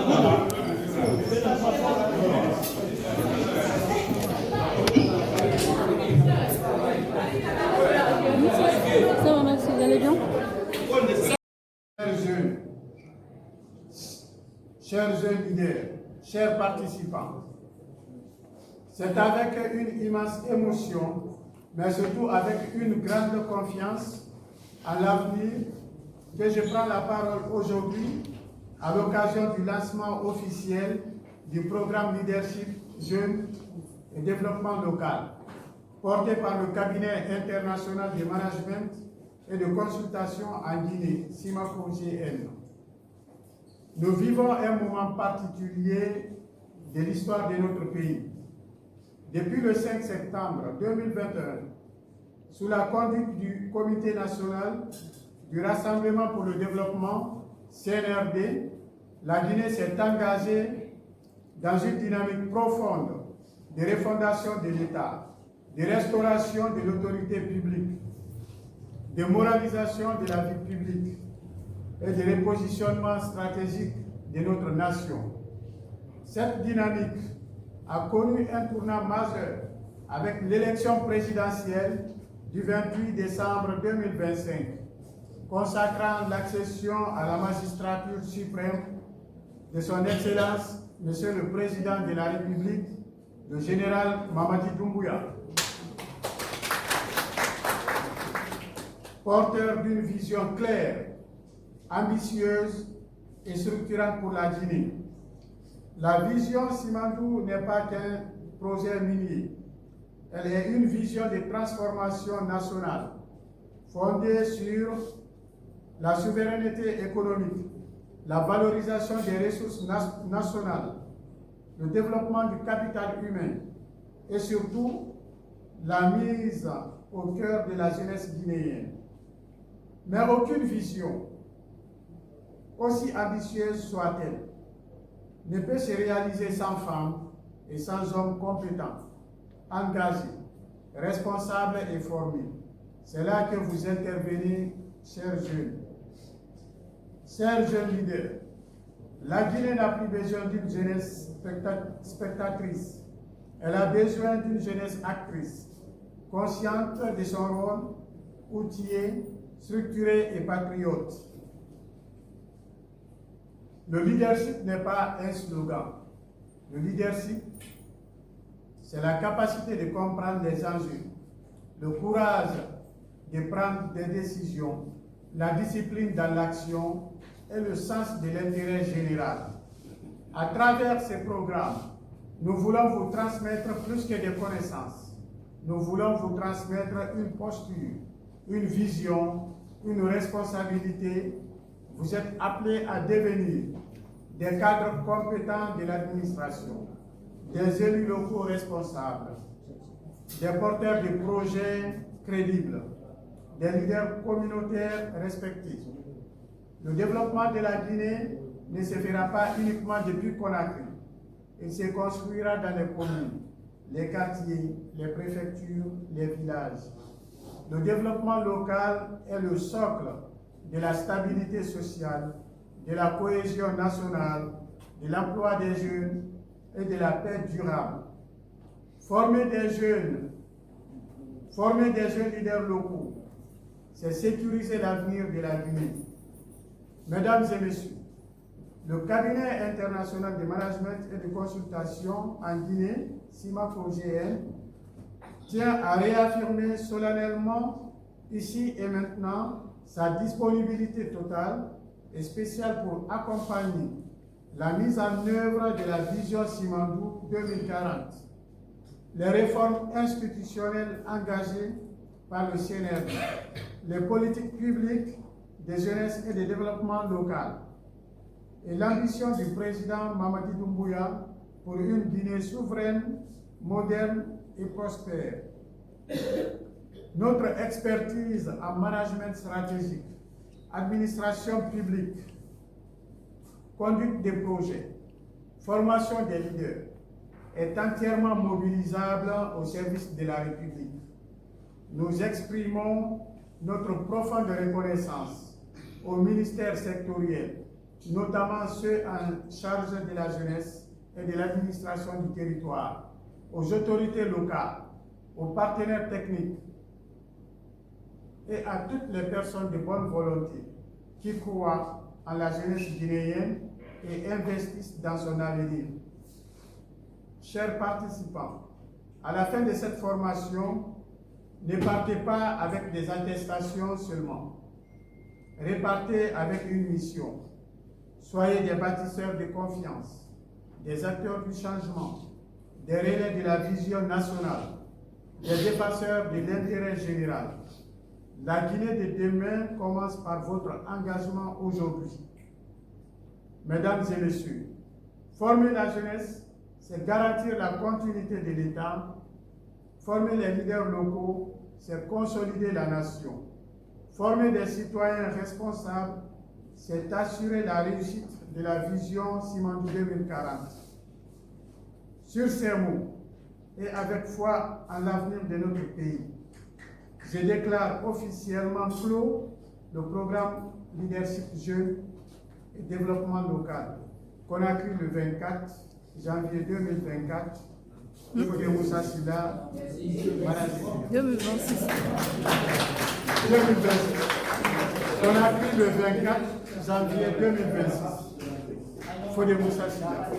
Ça va, merci, vous allez bien? Chers jeunes leaders, chers participants, c'est avec une immense émotion, mais surtout avec une grande confiance en l'avenir que je prends la parole aujourd'hui à l'occasion du lancement officiel du programme Leadership Jeunes et Développement Local, porté par le cabinet international de management et de consultation en Guinée, SIMACO GN. Nous vivons un moment particulier de l'histoire de notre pays. Depuis le 5 septembre 2021, sous la conduite du Comité national du Rassemblement pour le développement, CNRD, la Guinée s'est engagée dans une dynamique profonde de refondation de l'État, de restauration de l'autorité publique, de moralisation de la vie publique et de repositionnement stratégique de notre nation. Cette dynamique a connu un tournant majeur avec l'élection présidentielle du 28 décembre 2025, consacrant l'accession à la magistrature suprême de son Excellence, Monsieur le Président de la République, le général Mamadi Doumbouya, porteur d'une vision claire, ambitieuse et structurante pour la Guinée. La vision Simandou n'est pas qu'un projet minier. Elle est une vision de transformation nationale fondée sur la souveraineté économique, la valorisation des ressources nationales, le développement du capital humain et surtout la mise au cœur de la jeunesse guinéenne. Mais aucune vision, aussi ambitieuse soit-elle, ne peut se réaliser sans femmes et sans hommes compétents, engagés, responsables et formés. C'est là que vous intervenez, chers jeunes. Chers jeunes leaders, la Guinée n'a plus besoin d'une jeunesse spectatrice. Elle a besoin d'une jeunesse actrice, consciente de son rôle, outillée, structurée et patriote. Le leadership n'est pas un slogan. Le leadership, c'est la capacité de comprendre les enjeux, le courage de prendre des décisions, la discipline dans l'action et le sens de l'intérêt général. À travers ces programmes, nous voulons vous transmettre plus que des connaissances. Nous voulons vous transmettre une posture, une vision, une responsabilité. Vous êtes appelés à devenir des cadres compétents de l'administration, des élus locaux responsables, des porteurs de projets crédibles, des leaders communautaires respectés. Le développement de la Guinée ne se fera pas uniquement depuis Conakry. Il se construira dans les communes, les quartiers, les préfectures, les villages. Le développement local est le socle de la stabilité sociale, de la cohésion nationale, de l'emploi des jeunes et de la paix durable. Former des jeunes leaders locaux, c'est sécuriser l'avenir de la Guinée. Mesdames et messieurs, le cabinet international de management et de consultation en Guinée, SIMACO GN, tient à réaffirmer solennellement, ici et maintenant, sa disponibilité totale et spéciale pour accompagner la mise en œuvre de la vision Simandou 2040, les réformes institutionnelles engagées par le CNRD, les politiques publiques de jeunesse et de développement local, et l'ambition du président Mamadi Doumbouya pour une Guinée souveraine, moderne et prospère. Notre expertise en management stratégique, administration publique, conduite des projets, formation des leaders est entièrement mobilisable au service de la République. Nous exprimons notre profonde reconnaissance aux ministères sectoriels notamment ceux en charge de la jeunesse et de l'administration du territoire, aux autorités locales, aux partenaires techniques et à toutes les personnes de bonne volonté qui croient en la jeunesse guinéenne et investissent dans son avenir. Chers participants, à la fin de cette formation, ne partez pas avec des attestations seulement. Repartez avec une mission. Soyez des bâtisseurs de confiance, des acteurs du changement, des relais de la vision nationale, des défenseurs de l'intérêt général. La Guinée de demain commence par votre engagement aujourd'hui. Mesdames et messieurs, former la jeunesse, c'est garantir la continuité de l'État. Former les leaders locaux, c'est consolider la nation. Former des citoyens responsables, c'est assurer la réussite de la vision Simandou 2040. Sur ces mots, et avec foi en l'avenir de notre pays, je déclare officiellement clos le programme Leadership Jeune et Développement Local, Conakry le 24 janvier 2024. Écoutez Moussa Silla, 2026. Conakry le 24 janvier 2026. Fodé Moussa Silla.